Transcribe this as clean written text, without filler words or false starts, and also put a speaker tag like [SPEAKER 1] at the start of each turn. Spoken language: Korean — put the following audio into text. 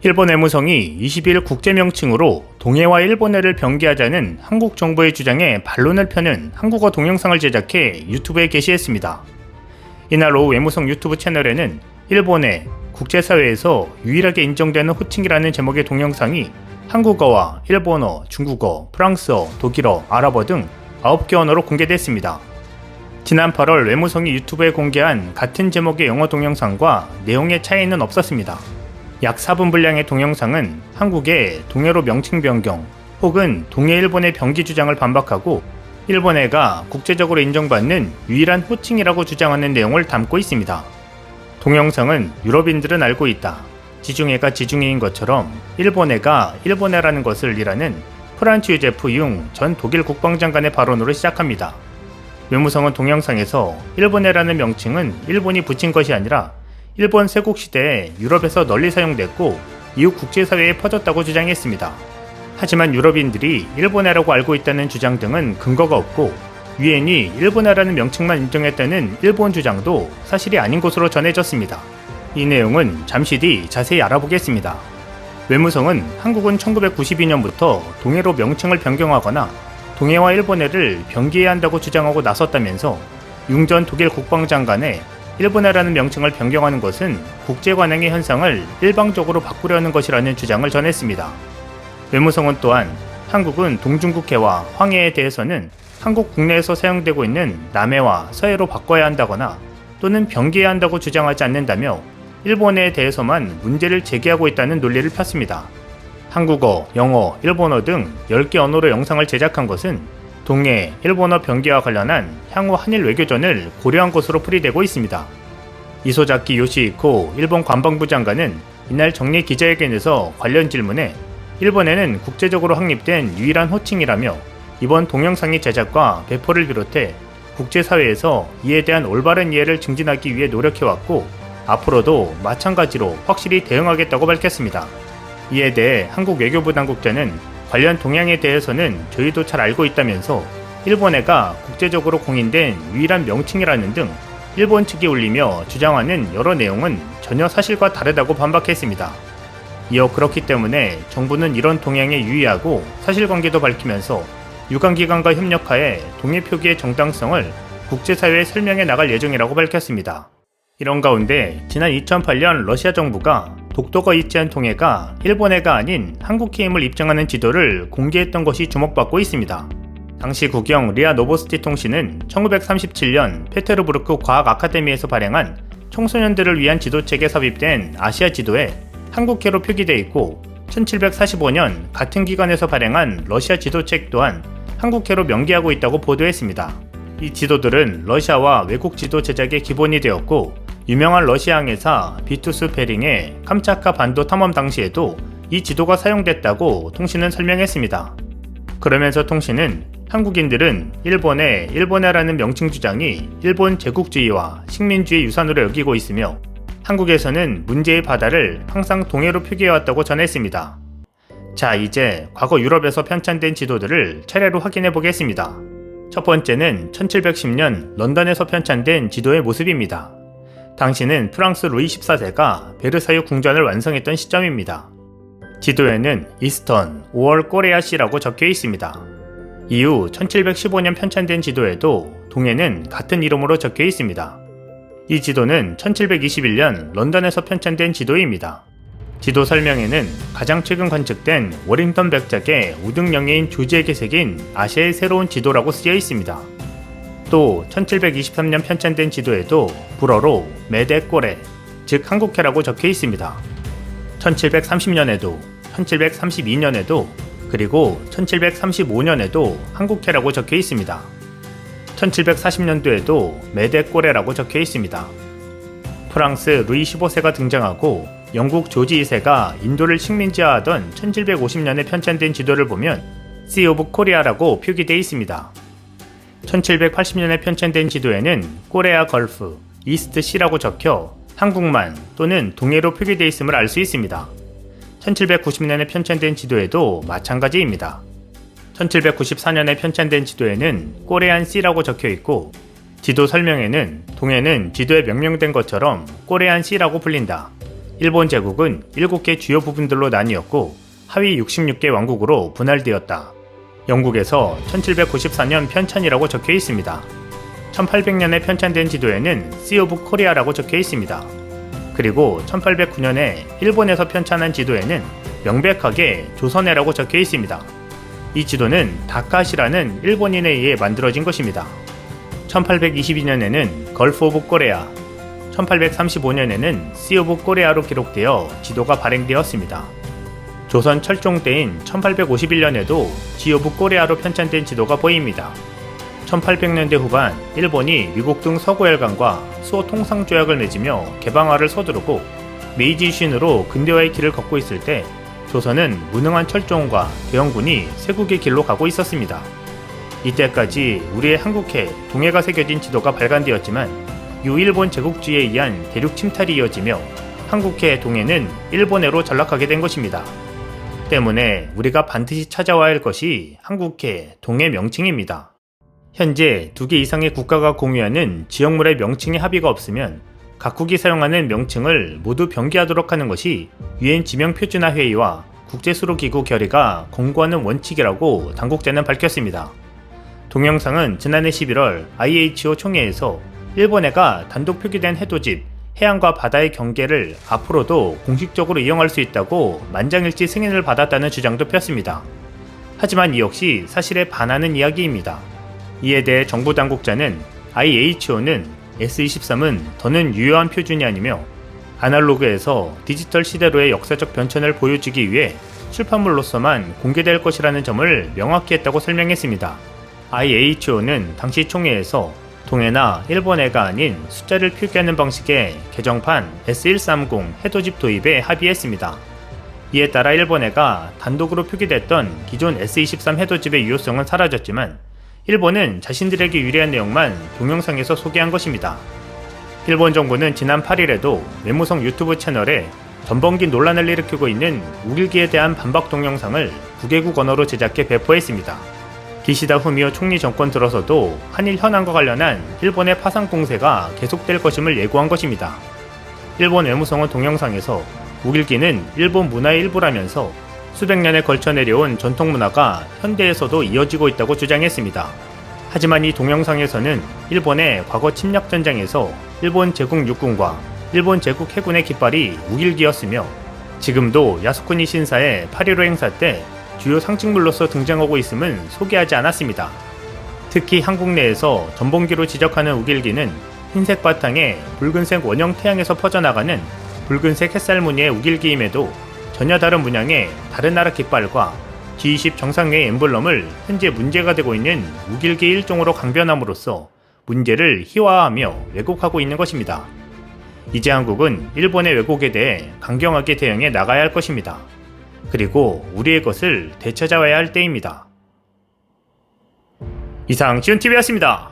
[SPEAKER 1] 일본 외무성이 20일 국제명칭으로 동해와 일본해를 병기하자는 한국 정부의 주장에 반론을 펴는 한국어 동영상을 제작해 유튜브에 게시했습니다. 이날 오후 외무성 유튜브 채널에는 일본해, 국제사회에서 유일하게 인정되는 호칭이라는 제목의 동영상이 한국어와 일본어, 중국어, 프랑스어, 독일어, 아랍어 등 9개 언어로 공개됐습니다. 지난 8월 외무성이 유튜브에 공개한 같은 제목의 영어 동영상과 내용의 차이는 없었습니다. 약 4분 분량의 동영상은 한국의 동해로 명칭 변경 혹은 동해 일본의 병기 주장을 반박하고 일본해가 국제적으로 인정받는 유일한 호칭이라고 주장하는 내용을 담고 있습니다. 동영상은 유럽인들은 알고 있다. 지중해가 지중해인 것처럼 일본해가 일본해라는 것을 이라는 프란츠 유제프 융 전 독일 국방장관의 발언으로 시작합니다. 외무성은 동영상에서 일본해라는 명칭은 일본이 붙인 것이 아니라 일본 세국시대에 유럽에서 널리 사용됐고 이후 국제사회에 퍼졌다고 주장했습니다. 하지만 유럽인들이 일본해라고 알고 있다는 주장 등은 근거가 없고 유엔이 일본해라는 명칭만 인정했다는 일본 주장도 사실이 아닌 것으로 전해졌습니다. 이 내용은 잠시 뒤 자세히 알아보겠습니다. 외무성은 한국은 1992년부터 동해로 명칭을 변경하거나 동해와 일본해를 병기해야 한다고 주장하고 나섰다면서 융 전 독일 국방장관의 일본해라는 명칭을 변경하는 것은 국제관행의 현상을 일방적으로 바꾸려는 것이라는 주장을 전했습니다. 외무성은 또한 한국은 동중국해와 황해에 대해서는 한국 국내에서 사용되고 있는 남해와 서해로 바꿔야 한다거나 또는 병기해야 한다고 주장하지 않는다며 일본해에 대해서만 문제를 제기하고 있다는 논리를 폈습니다. 한국어, 영어, 일본어 등 10개 언어로 영상을 제작한 것은 동해, 일본어 병기와 관련한 향후 한일 외교전을 고려한 것으로 풀이되고 있습니다. 이소자키 요시히코 일본 관방부 장관은 이날 정례 기자회견에서 관련 질문에 일본에는 국제적으로 확립된 유일한 호칭이라며 이번 동영상의 제작과 배포를 비롯해 국제사회에서 이에 대한 올바른 이해를 증진하기 위해 노력해왔고 앞으로도 마찬가지로 확실히 대응하겠다고 밝혔습니다. 이에 대해 한국 외교부 당국자는 관련 동향에 대해서는 저희도 잘 알고 있다면서 일본해가 국제적으로 공인된 유일한 명칭이라는 등 일본 측이 올리며 주장하는 여러 내용은 전혀 사실과 다르다고 반박했습니다. 이어 그렇기 때문에 정부는 이런 동향에 유의하고 사실관계도 밝히면서 유관기관과 협력하에 동해 표기의 정당성을 국제사회에 설명해 나갈 예정이라고 밝혔습니다. 이런 가운데 지난 2008년 러시아 정부가 독도가 위치한 동해가 일본해가 아닌 한국해 임을 입증하는 지도를 공개했던 것이 주목받고 있습니다. 당시 국영 리아 노보스티 통신은 1937년 페테르부르크 과학 아카데미에서 발행한 청소년들을 위한 지도책에 삽입된 아시아 지도에 한국해로 표기되어 있고 1745년 같은 기관에서 발행한 러시아 지도책 또한 한국해로 명기하고 있다고 보도했습니다. 이 지도들은 러시아와 외국 지도 제작의 기본이 되었고 유명한 러시아 항해사 비투스 베링의 캄차카 반도 탐험 당시에도 이 지도가 사용됐다고 통신은 설명했습니다. 그러면서 통신은 한국인들은 일본해라는 명칭 주장이 일본 제국주의와 식민주의 유산으로 여기고 있으며 한국에서는 문제의 바다를 항상 동해로 표기해왔다고 전했습니다. 자, 이제 과거 유럽에서 편찬된 지도들을 차례로 확인해 보겠습니다. 첫 번째는 1710년 런던에서 편찬된 지도의 모습입니다. 당시는 프랑스 루이 14세가 베르사유 궁전을 완성했던 시점입니다. 지도에는 이스턴, 5월 꼬레아시라고 적혀 있습니다. 이후 1715년 편찬된 지도에도 동해는 같은 이름으로 적혀 있습니다. 이 지도는 1721년 런던에서 편찬된 지도입니다. 지도 설명에는 가장 최근 관측된 워링턴 백작의 우등영예인 조지에게 새긴 아시아의 새로운 지도라고 쓰여 있습니다. 또 1723년 편찬된 지도에도 불어로 메데꼬레, 즉 한국해라고 적혀 있습니다. 1730년에도, 1732년에도, 그리고 1735년에도 한국해라고 적혀 있습니다. 1740년도에도 메데꼬레라고 적혀 있습니다. 프랑스 루이 15세가 등장하고 영국 조지 2세가 인도를 식민지화하던 1750년에 편찬된 지도를 보면 Sea of Korea라고 표기되어 있습니다. 1780년에 편찬된 지도에는 코레아 걸프, 이스트 시라고 적혀 한국만 또는 동해로 표기되어 있음을 알 수 있습니다. 1790년에 편찬된 지도에도 마찬가지입니다. 1794년에 편찬된 지도에는 코레안 C라고 적혀 있고 지도 설명에는 동해는 지도에 명명된 것처럼 코레안 C라고 불린다. 일본 제국은 7개 주요 부분들로 나뉘었고 하위 66개 왕국으로 분할되었다. 영국에서 1794년 편찬이라고 적혀 있습니다. 1800년에 편찬된 지도에는 Sea of Korea라고 적혀 있습니다. 그리고 1809년에 일본에서 편찬한 지도에는 명백하게 조선해라고 적혀 있습니다. 이 지도는 다카시라는 일본인에 의해 만들어진 것입니다. 1822년에는 걸프 오브 코레아, 1835년에는 시 오브 코레아로 기록되어 지도가 발행되었습니다. 조선 철종 때인 1851년에도 지 오브 코레아로 편찬된 지도가 보입니다. 1800년대 후반 일본이 미국 등 서구열강과 수호 통상조약을 맺으며 개방화를 서두르고 메이지 유신으로 근대화의 길을 걷고 있을 때 조선은 무능한 철종과 대영군이 쇄국의 길로 가고 있었습니다. 이때까지 우리의 한국해 동해가 새겨진 지도가 발간되었지만 유일본 제국주의에 의한 대륙 침탈이 이어지며 한국해 동해는 일본해로 전락하게 된 것입니다. 때문에 우리가 반드시 찾아와야 할 것이 한국해 동해 명칭입니다. 현재 2개 이상의 국가가 공유하는 지역물의 명칭에 합의가 없으면 각국이 사용하는 명칭을 모두 병기하도록 하는 것이 유엔 지명표준화회의와 국제수로기구 결의가 권고하는 원칙이라고 당국자는 밝혔습니다. 동영상은 지난해 11월 IHO 총회에서 일본해가 단독 표기된 해돋이, 해안과 바다의 경계를 앞으로도 공식적으로 이용할 수 있다고 만장일치 승인을 받았다는 주장도 폈습니다. 하지만 이 역시 사실에 반하는 이야기입니다. 이에 대해 정부 당국자는 IHO는 S23은 더는 유효한 표준이 아니며 아날로그에서 디지털 시대로의 역사적 변천을 보여주기 위해 출판물로서만 공개될 것이라는 점을 명확히 했다고 설명했습니다. IHO는 당시 총회에서 동해나 일본해가 아닌 숫자를 표기하는 방식의 개정판 S130 해돋이 도입에 합의했습니다. 이에 따라 일본해가 단독으로 표기됐던 기존 S23 해돋이의 유효성은 사라졌지만 일본은 자신들에게 유리한 내용만 동영상에서 소개한 것입니다. 일본 정부는 지난 8일에도 외무성 유튜브 채널에 전범기 논란을 일으키고 있는 우길기에 대한 반박 동영상을 9개국 언어로 제작해 배포했습니다. 기시다 후미오 총리 정권 들어서도 한일 현안과 관련한 일본의 파상 공세가 계속될 것임을 예고한 것입니다. 일본 외무성은 동영상에서 우길기는 일본 문화의 일부라면서 수백 년에 걸쳐 내려온 전통 문화가 현대에서도 이어지고 있다고 주장했습니다. 하지만 이 동영상에서는 일본의 과거 침략 전쟁에서 일본 제국 육군과 일본 제국 해군의 깃발이 우길기였으며 지금도 야스쿠니 신사의 8.15 행사 때 주요 상징물로서 등장하고 있음은 소개하지 않았습니다. 특히 한국 내에서 전범기로 지적하는 우길기는 흰색 바탕에 붉은색 원형 태양에서 퍼져나가는 붉은색 햇살 무늬의 우길기임에도 전혀 다른 문양의 다른 나라 깃발과 G20 정상회의 엠블럼을 현재 문제가 되고 있는 우길기 일종으로 강변함으로써 문제를 희화화하며 왜곡하고 있는 것입니다. 이제 한국은 일본의 왜곡에 대해 강경하게 대응해 나가야 할 것입니다. 그리고 우리의 것을 되찾아와야 할 때입니다. 이상 지훈TV였습니다.